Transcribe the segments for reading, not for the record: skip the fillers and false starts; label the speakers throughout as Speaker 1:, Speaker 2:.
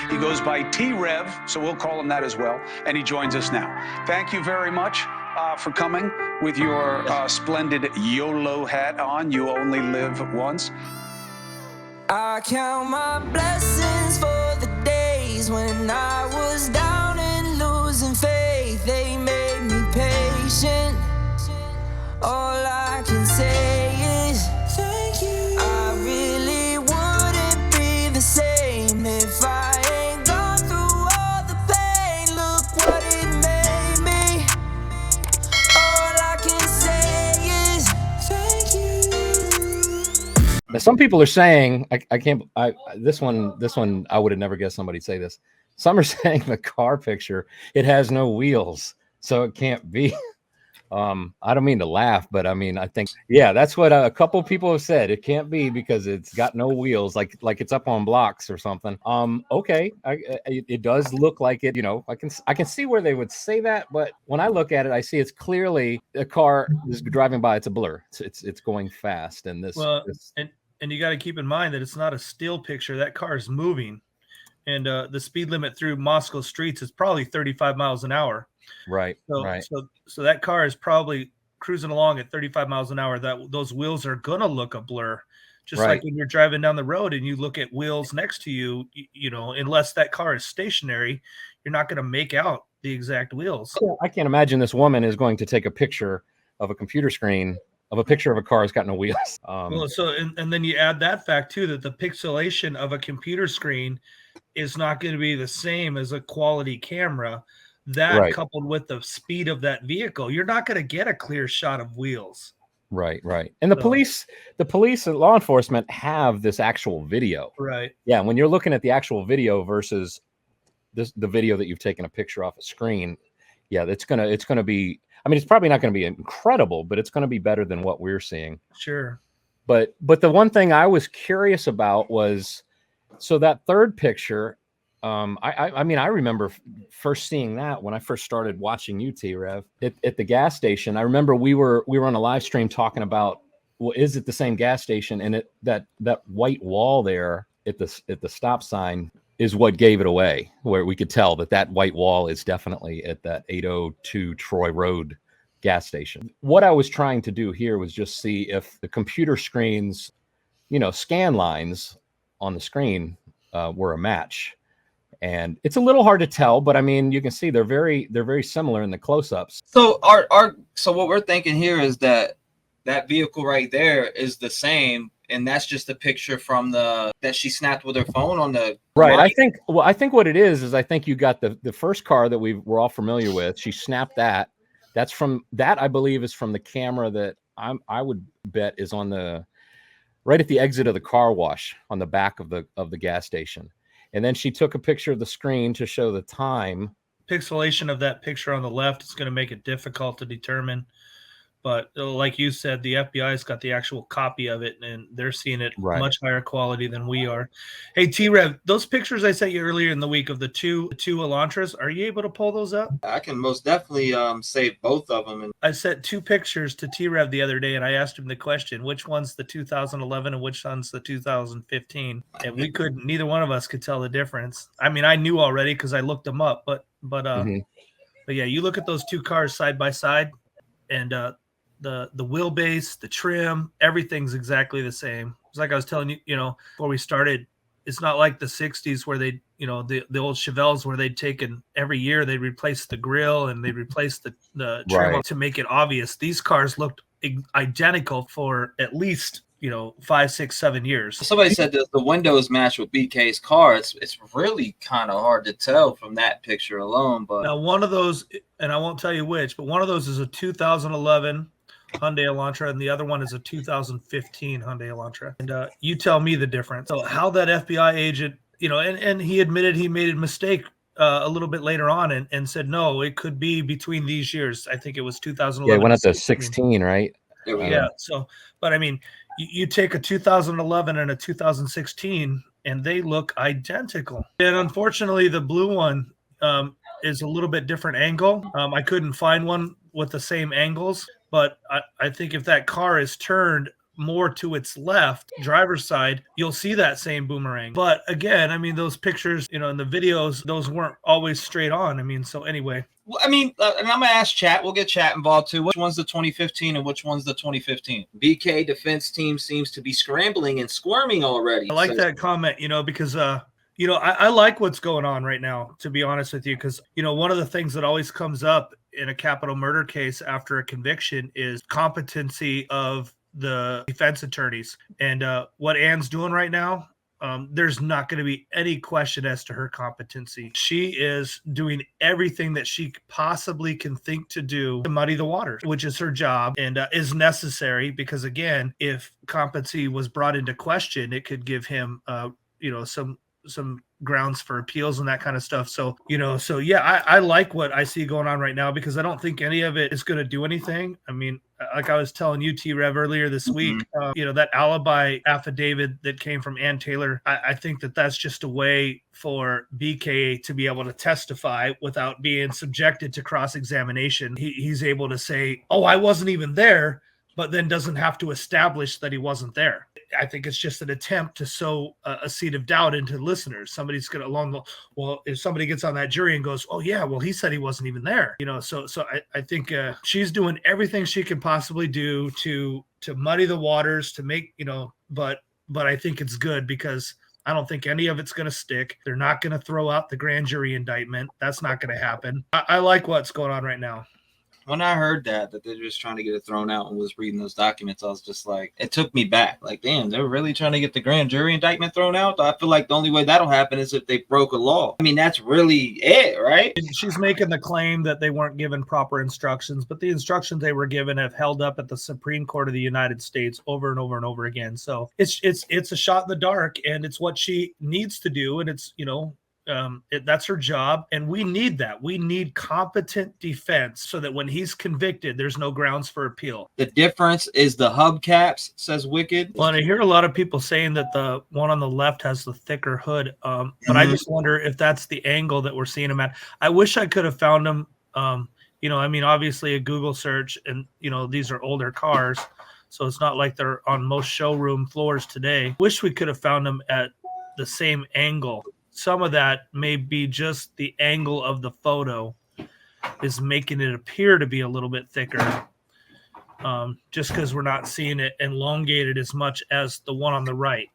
Speaker 1: He goes by T-REV, so we'll call him that as well, and he joins us now. Thank you very much for coming with your splendid YOLO hat on. You only live once.
Speaker 2: I count my blessings for the days when I was down and losing faith. They made me patient. All I can say is thank you. I really wouldn't be the same if I ain't gone through all the pain. Look what it made me. All I can say is thank you.
Speaker 3: Now, some people are saying, this one, I would have never guessed somebody'd say this. Some are saying the car picture, it has no wheels, so it can't be. I don't mean to laugh, but I mean, I think, yeah, that's what a couple people have said. It can't be because it's got no wheels, like it's up on blocks or something. Okay, it does look like it. You know, I can see where they would say that, but when I look at it, I see it's clearly a car is driving by. It's a blur. It's going fast, and
Speaker 4: and you got to keep in mind that it's not a still picture. That car is moving, and the speed limit through Moscow streets is probably 35 miles an hour.
Speaker 3: Right.
Speaker 4: So that car is probably cruising along at 35 miles an hour. Those wheels are gonna look a blur, just like when you're driving down the road and you look at wheels next to you. You know, unless that car is stationary, you're not gonna make out the exact wheels.
Speaker 3: I can't imagine this woman is going to take a picture of a computer screen of a picture of a car that's got no wheels.
Speaker 4: And then you add that fact too, that the pixelation of a computer screen is not going to be the same as a quality camera. That coupled with the speed of that vehicle, you're not going to get a clear shot of wheels. Right.
Speaker 3: And the police and law enforcement have this actual video.
Speaker 4: Right.
Speaker 3: Yeah. When you're looking at the actual video versus the video that you've taken a picture off a screen, yeah, it's gonna be. I mean, it's probably not going to be incredible, but it's going to be better than what we're seeing.
Speaker 4: Sure.
Speaker 3: But the one thing I was curious about was, so that third picture. I mean, I remember first seeing that when I first started watching you, T-REV, at the gas station. I remember we were on a live stream talking about, well, is it the same gas station? And that white wall there at the stop sign is what gave it away, where we could tell that white wall is definitely at that 802 Troy Road gas station. What I was trying to do here was just see if the computer screens, scan lines on the screen were a match. And it's a little hard to tell, but I mean, you can see they're very similar in the close-ups.
Speaker 5: So so what we're thinking here is that vehicle right there is the same, and that's just a picture from that she snapped with her phone on the
Speaker 3: right. I think what it is I think you got the first car that we're all familiar with. She snapped that. That's from that, I believe, is from the camera that I would bet is on the right at the exit of the car wash on the back of the gas station. And then she took a picture of the screen to show the time.
Speaker 4: Pixelation of that picture on the left is going to make it difficult to determine. But like you said, the FBI's got the actual copy of it, and they're seeing it much higher quality than we are. Hey, T-REV, those pictures I sent you earlier in the week of the two Elantras, are you able to pull those up?
Speaker 5: I can most definitely save both of them. And
Speaker 4: I sent two pictures to T-REV the other day, and I asked him the question, which one's the 2011 and which one's the 2015? And neither one of us could tell the difference. I mean, I knew already because I looked them up, but yeah, you look at those two cars side by side, and the wheelbase, the trim, everything's exactly the same. It's like I was telling you, before we started, it's not like the 60s where they, the old Chevelles where they'd taken every year, they'd replace the grill and they'd replace the trim to make it obvious. These cars looked identical for at least, 5, 6, 7 years.
Speaker 5: Somebody said that the windows match with BK's car. It's really kind of hard to tell from that picture alone. But
Speaker 4: now one of those, and I won't tell you which, but one of those is a 2011 Hyundai Elantra, and the other one is a 2015 Hyundai Elantra. And you tell me the difference. So how that FBI agent, and he admitted he made a mistake a little bit later on and said, no, it could be between these years. I think it was 2011.
Speaker 3: Yeah, it went up to 16, right?
Speaker 4: Yeah. So, but I mean, you take a 2011 and a 2016, and they look identical. And unfortunately, the blue one is a little bit different angle. I couldn't find one with the same angles. But I think if that car is turned more to its left, driver's side, you'll see that same boomerang. But again, I mean, those pictures, in the videos, those weren't always straight on. I mean, so anyway.
Speaker 5: Well, I mean, and I'm gonna ask chat. We'll get chat involved too. Which one's the 2015 and which one's the 2015? BK defense team seems to be scrambling and squirming already.
Speaker 4: I like that comment, because I like what's going on right now, to be honest with you, because one of the things that always comes up in a capital murder case after a conviction is competency of the defense attorneys. And what Ann's doing right now, there's not going to be any question as to her competency. She is doing everything that she possibly can think to do to muddy the waters, which is her job and is necessary because, again, if competency was brought into question, it could give him, some grounds for appeals and that kind of stuff. So, yeah, I like what I see going on right now because I don't think any of it is going to do anything. I mean, like I was telling you, T-REV, earlier this week, that alibi affidavit that came from Ann Taylor, I think that's just a way for BK to be able to testify without being subjected to cross-examination. He's able to say, oh, I wasn't even there, but then doesn't have to establish that he wasn't there. I think it's just an attempt to sow a seed of doubt into listeners. Somebody's going to if somebody gets on that jury and goes, oh yeah, well, he said he wasn't even there. So I think she's doing everything she can possibly do to muddy the waters, to make, but I think it's good because I don't think any of it's going to stick. They're not going to throw out the grand jury indictment. That's not going to happen. I like what's going on right now.
Speaker 5: When I heard that they're just trying to get it thrown out and was reading those documents, I was just like, it took me back. Like, damn, they're really trying to get the grand jury indictment thrown out? I feel like the only way that'll happen is if they broke a law. I mean, that's really it, right?
Speaker 4: She's making the claim that they weren't given proper instructions, but the instructions they were given have held up at the Supreme Court of the United States over and over and over again. So it's a shot in the dark, and it's what she needs to do, and it's, that's her job, and we need that. We need competent defense so that when he's convicted, there's no grounds for appeal.
Speaker 5: The difference is the hubcaps, says Wicked.
Speaker 4: Well, and I hear a lot of people saying that the one on the left has the thicker hood, but I just wonder if that's the angle that we're seeing him at. I wish I could have found him. Obviously a Google search, and these are older cars, so it's not like they're on most showroom floors today. Wish we could have found them at the same angle. Some of that may be just the angle of the photo is making it appear to be a little bit thicker, just because we're not seeing it elongated as much as the one on the right,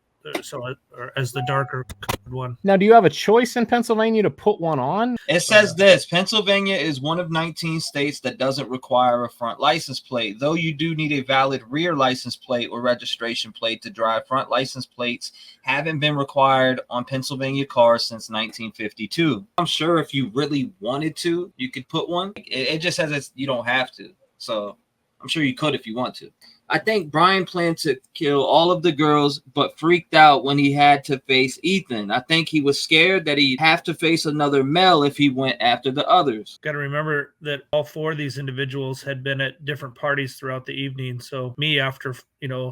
Speaker 4: or as the darker one.
Speaker 3: Now, do you have a choice in Pennsylvania to put one on?
Speaker 5: It says this: Pennsylvania is one of 19 states that doesn't require a front license plate, though you do need a valid rear license plate or registration plate to drive. Front license plates haven't been required on Pennsylvania cars since 1952. I'm sure if you really wanted to, you could put one. It just says you don't have to. So I'm sure you could if you want to. I think Bryan planned to kill all of the girls, but freaked out when he had to face Ethan. I think he was scared that he'd have to face another male if he went after the others.
Speaker 4: Got to remember that all four of these individuals had been at different parties throughout the evening. So me, after,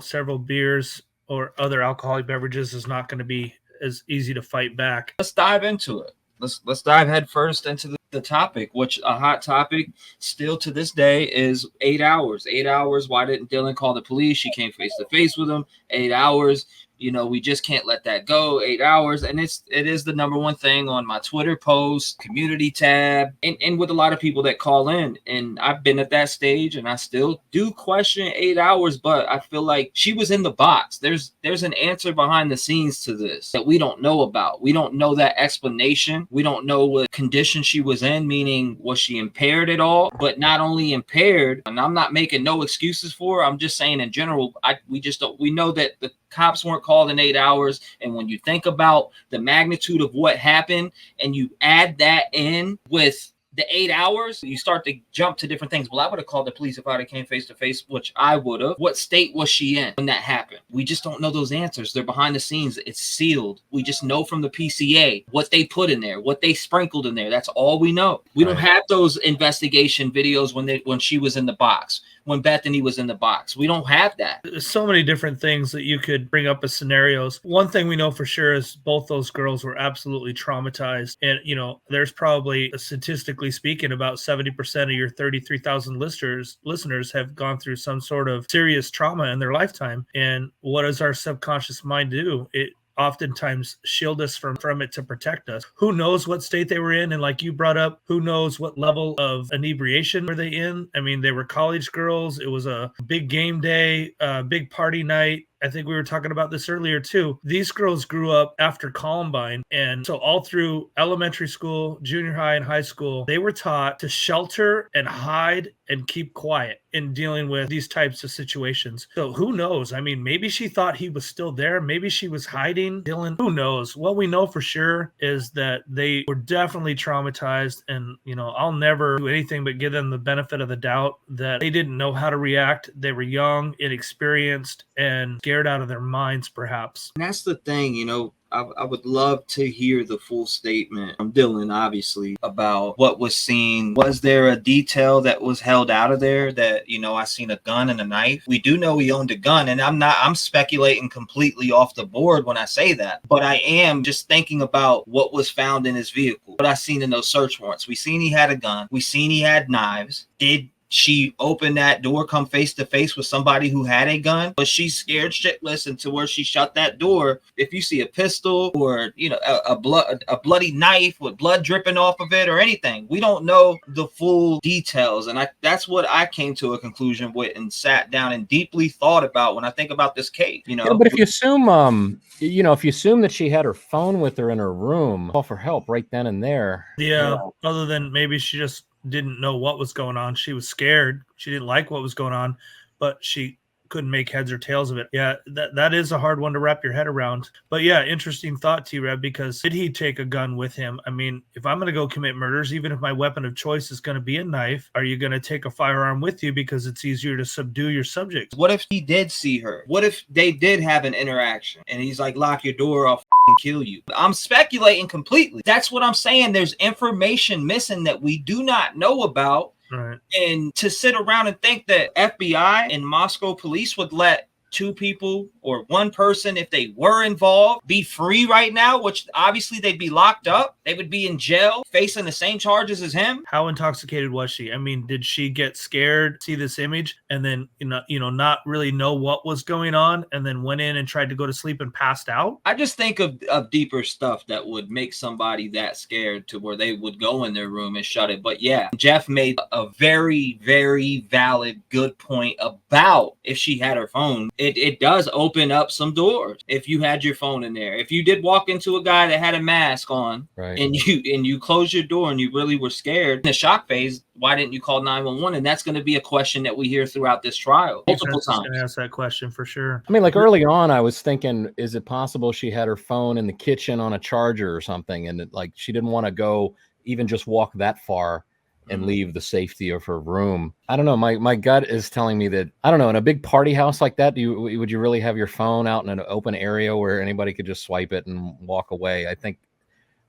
Speaker 4: several beers or other alcoholic beverages, is not going to be as easy to fight back.
Speaker 5: Let's dive into it. Let's dive head first into the topic, which a hot topic still to this day is 8 hours. 8 hours. Why didn't Dylan call the police? She came face to face with him. 8 hours. We just can't let that go. 8 hours. And it is the number one thing on my Twitter post, community tab, and with a lot of people that call in. And I've been at that stage, and I still do question 8 hours, but I feel like she was in the box. There's an answer behind the scenes to this that we don't know about. We don't know that explanation. We don't know what condition she was in, meaning was she impaired at all? But not only impaired, and I'm not making no excuses for her, I'm just saying in general, we know that the cops weren't called in 8 hours. And when you think about the magnitude of what happened and you add that in with the 8 hours, you start to jump to different things. Well, I would have called the police if I had came face to face, which I would have. What state was she in when that happened? We just don't know those answers. They're behind the scenes. It's sealed. We just know from the PCA what they put in there, what they sprinkled in there. That's all we know. We don't have those investigation videos when she was in the box. when Bethany was in the box. We don't have that.
Speaker 4: There's so many different things that you could bring up as scenarios. One thing we know for sure is both those girls were absolutely traumatized. And, you know, there's probably, statistically speaking, about 70% of your 33,000 listeners have gone through some sort of serious trauma in their lifetime. And what does our subconscious mind do? It oftentimes shield us from it to protect us. Who knows what state they were in? And like you brought up, who knows what level of inebriation were they in? I mean, they were college girls. It was a big game day, big party night. I think we were talking about this earlier too. These girls grew up after Columbine. And so all through elementary school, junior high, and high school, they were taught to shelter and hide and keep quiet in dealing with these types of situations. So who knows? I mean, maybe she thought he was still there. Maybe she was hiding Dylan. Who knows? What we know for sure is that they were definitely traumatized. And, you know, I'll never do anything but give them the benefit of the doubt that they didn't know how to react. They were young, inexperienced, and scared out of their minds, perhaps.
Speaker 5: And that's the thing, you know, I would love to hear the full statement from Dylan, obviously, about what was seen. Was there a detail that was held out of there that, you know, I seen a gun and a knife? We do know he owned a gun, and I'm speculating completely off the board when I say that, but I am just thinking about what was found in his vehicle, what I seen in those search warrants. We seen he had a gun. We seen he had knives. Did she opened that door, come face to face with somebody who had a gun? Was she scared shitless into where she shut that door? If you see a pistol or, you know, a bloody knife with blood dripping off of it or anything, we don't know the full details. And that's what I came to a conclusion with and sat down and deeply thought about when I think about this case. You know,
Speaker 3: yeah, but if you assume, you know, if you assume that she had her phone with her in her room, call for help right then and there.
Speaker 4: Yeah.
Speaker 3: You know.
Speaker 4: Other than maybe she just didn't know what was going on. She was scared. She didn't like what was going on, but she couldn't make heads or tails of it. Yeah, that is a hard one to wrap your head around. But yeah, interesting thought, T-REV, because did he take a gun with him? I mean, if I'm going to go commit murders, even if my weapon of choice is going to be a knife, are you going to take a firearm with you because it's easier to subdue your subject?
Speaker 5: What if he did see her? What if they did have an interaction and he's like, lock your door, I'll kill you? I'm speculating completely. That's what I'm saying. There's information missing that we do not know about.
Speaker 4: Right.
Speaker 5: And to sit around and think that FBI and Moscow police would let two people or one person, if they were involved, be free right now, which obviously they'd be locked up. They would be in jail facing the same charges as him.
Speaker 4: How intoxicated was she? I mean, did she get scared, see this image, and then, you know, not really know what was going on, and then went in and tried to go to sleep and passed out?
Speaker 5: I just think of deeper stuff that would make somebody that scared to where they would go in their room and shut it. But yeah, Jeff made a very, very valid, good point about if she had her phone. It does open up some doors if you had your phone in there. If you did walk into a guy that had a mask on, right, and you closed your door and you really were scared in the shock phase, why didn't you call 911? And that's going to be a question that we hear throughout this trial multiple times.
Speaker 4: I'm going to ask that question for sure.
Speaker 3: I mean, like early on, I was thinking, is it possible she had her phone in the kitchen on a charger or something, and like she didn't want to go even just walk that far and leave the safety of her room? I don't know. My gut is telling me that, I don't know, in a big party house like that, would you really have your phone out in an open area where anybody could just swipe it and walk away? I think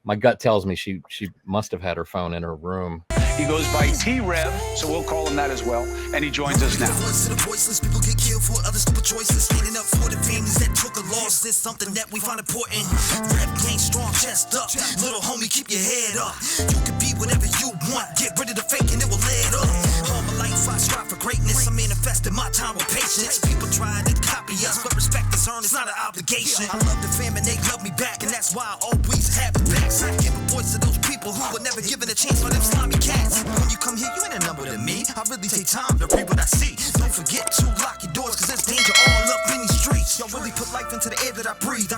Speaker 3: my gut tells me she must have had her phone in her room.
Speaker 1: He goes by T-REV, so we'll call him that as well. And he joins us now.
Speaker 6: People get killed for other stupid choices. Standing up for the families that took a loss is something that we find important. Rap game strong, chest up. Little homie, keep your head up. You can be whatever you want. Get rid of the fake and it will lead up. All my life I strive for greatness. I'm manifesting my time with patience. People try to copy us, but respect is earned. It's not an obligation. I love the fam and they love me back, and that's why I always have the backs. I give a voice to those people who were never given a chance for them slimy cats. When you come here, you ain't a number to me. I really take time to read what I see. Don't forget to lock your doors, cause there's danger all up in these streets. Y'all really put life into the air that I breathe.